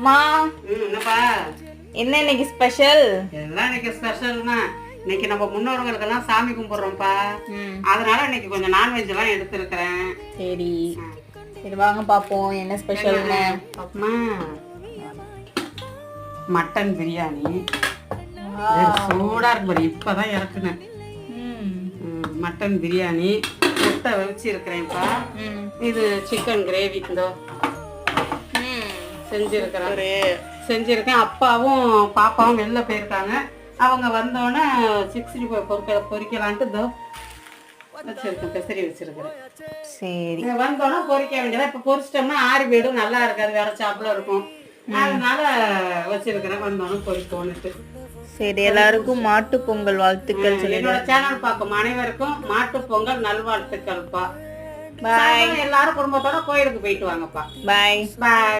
மா என்னப்பா என்ன இன்னைக்கு ஸ்பெஷல்? எல்லாம் இன்னைக்கு ஸ்பெஷல்னா இன்னைக்கு நம்ம முன்னோர்களுக்கெல்லாம் சாமி கும்பிடுறோம்ப்பா. அதனால இன்னைக்கு கொஞ்சம் நான்வெஜ் எல்லாம் எடுத்துருக்கிறேன். சரி சரி வாங்க பாப்போம் என்ன ஸ்பெஷல்னு. அம்மா மட்டன் பிரியாணி சூடா இருக்கு பாரு, இப்பதான் இறக்குனேன். மட்டன் பிரியாணி முட்டை வச்சு இருக்கிறேன்ப்பா. இது சிக்கன் கிரேவி இதோ செஞ்சிருக்கேன். அப்பாவும் பாப்பாவும் வெளில போயிருக்காங்க. அவங்க வந்தோடனே 65 பொரிக்கலான்ட்டு இதோ வச்சிருக்கேன், பெசரி வச்சிருக்கிறேன். சரி வந்தோடனே பொரிக்க வேண்டியதா. இப்போ பொரிச்சிட்டோம்னா ஆறி போயிடும், நல்லா இருக்காது, வேற சாப்பிட இருக்கும். அதனால வச்சிருக்கிறேன், வந்தோடனே பொரிக்கோன்னுட்டு. சரி எல்லாருக்கும் மாட்டு பொங்கல் வாழ்த்துக்கள் சொல்லி என்னோட சேனல் பார்க்கும் அனைவருக்கும் மாட்டு பொங்கல் நல்வாழ்த்துக்கள்ப்பா. பாய். எல்லாரும் குடும்பத்தோட கோயிலுக்கு போயிட்டு வாங்கப்பா. பாய். பாய்.